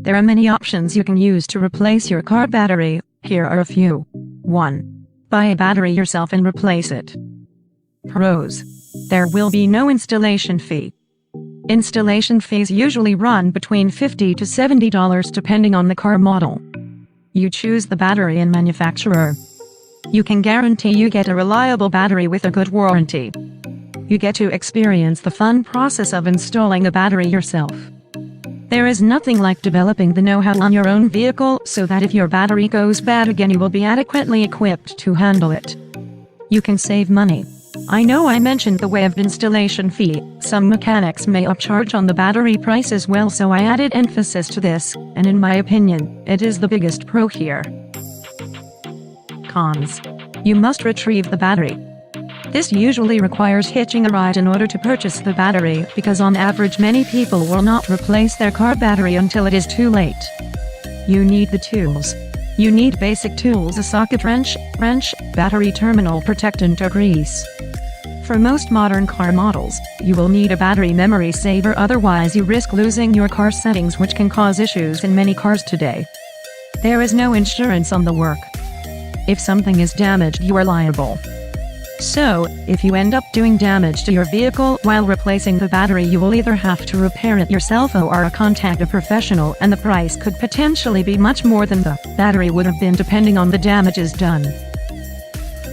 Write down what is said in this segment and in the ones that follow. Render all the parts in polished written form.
There are many options you can use to replace your car battery. Here are a few. 1. Buy a battery yourself and replace it. Pros. There will be no installation fee. Installation fees usually run between $50 to $70 depending on the car model. You choose the battery and manufacturer. You can guarantee you get a reliable battery with a good warranty. You get to experience the fun process of installing a battery yourself. There is nothing like developing the know-how on your own vehicle so that if your battery goes bad again you will be adequately equipped to handle it. You can save money. I know I mentioned the waived installation fee. Some mechanics may upcharge on the battery price as well, so I added emphasis to this, and in my opinion, it is the biggest pro here. Cons. You must retrieve the battery. This usually requires hitching a ride in order to purchase the battery, because on average many people will not replace their car battery until it is too late. You need the tools. You need basic tools: a socket wrench, battery terminal protectant or grease. For most modern car models, you will need a battery memory saver, otherwise you risk losing your car settings, which can cause issues in many cars today. There is no insurance on the work. If something is damaged, you are liable. So, if you end up doing damage to your vehicle while replacing the battery, you will either have to repair it yourself or contact a professional, and the price could potentially be much more than the battery would have been depending on the damages done.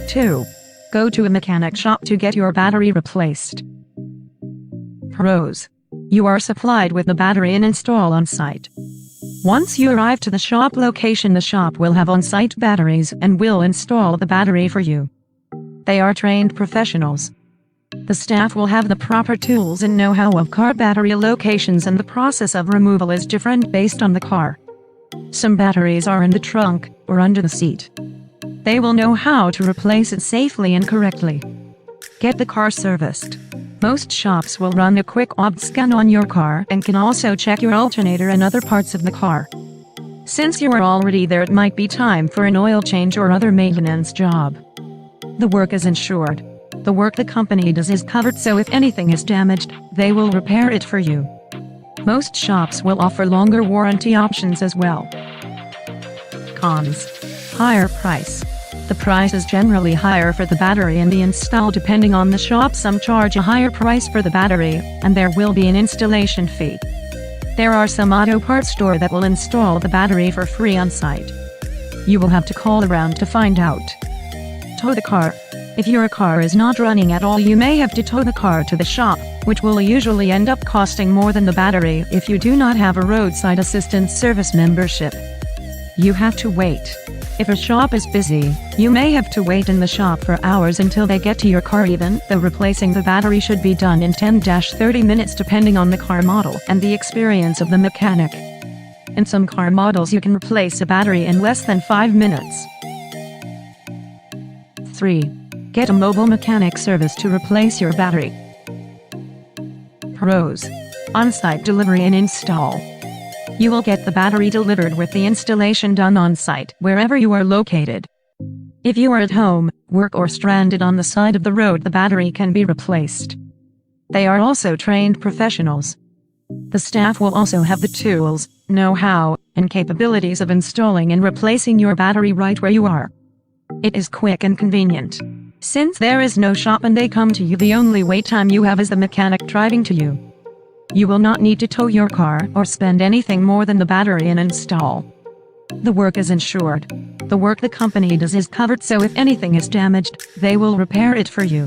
2. Go to a mechanic shop to get your battery replaced. Pros. You are supplied with the battery and install on site. Once you arrive to the shop location, the shop will have on-site batteries and will install the battery for you. They are trained professionals. The staff will have the proper tools and know-how of car battery locations, and the process of removal is different based on the car. Some batteries are in the trunk or under the seat. They will know how to replace it safely and correctly. Get the car serviced. Most shops will run a quick OBD scan on your car and can also check your alternator and other parts of the car. Since you are already there, it might be time for an oil change or other maintenance job. The work is insured. The work the company does is covered, so if anything is damaged, they will repair it for you. Most shops will offer longer warranty options as well. Cons. Higher price. The price is generally higher for the battery and the install depending on the shop. Some charge a higher price for the battery, and there will be an installation fee. There are some auto parts stores that will install the battery for free on site. You will have to call around to find out. Tow the car. If your car is not running at all, you may have to tow the car to the shop, which will usually end up costing more than the battery if you do not have a roadside assistance service membership. You have to wait. If a shop is busy, you may have to wait in the shop for hours until they get to your car, even though replacing the battery should be done in 10-30 minutes depending on the car model and the experience of the mechanic. In some car models you can replace a battery in less than 5 minutes. 3. Get a mobile mechanic service to replace your battery. Pros. On-site delivery and install. You will get the battery delivered with the installation done on-site, wherever you are located. If you are at home, work, or stranded on the side of the road, the battery can be replaced. They are also trained professionals. The staff will also have the tools, know-how, and capabilities of installing and replacing your battery right where you are. It is quick and convenient. Since there is no shop and they come to you, the only wait time you have is the mechanic driving to you. You will not need to tow your car or spend anything more than the battery and install. The work is insured. The work the company does is covered, so if anything is damaged, they will repair it for you.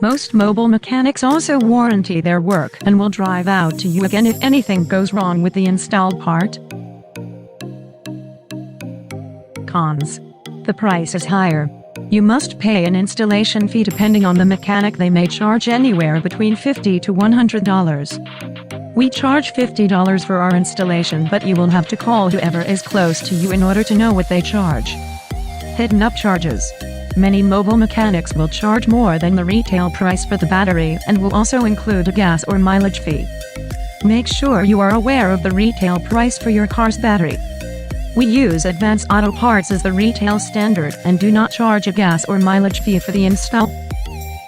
Most mobile mechanics also warranty their work and will drive out to you again if anything goes wrong with the installed part. Cons. The price is higher. You must pay an installation fee depending on the mechanic. They may charge anywhere between $50 to $100. We charge $50 for our installation, but you will have to call whoever is close to you in order to know what they charge. Hidden upcharges. Many mobile mechanics will charge more than the retail price for the battery and will also include a gas or mileage fee. Make sure you are aware of the retail price for your car's battery. We use Advance Auto Parts as the retail standard and do not charge a gas or mileage fee for the install.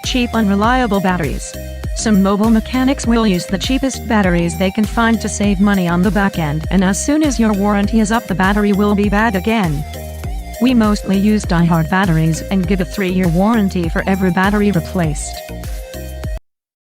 Cheap, unreliable batteries. Some mobile mechanics will use the cheapest batteries they can find to save money on the back end, and as soon as your warranty is up, the battery will be bad again. We mostly use die-hard batteries and give a 3-year warranty for every battery replaced.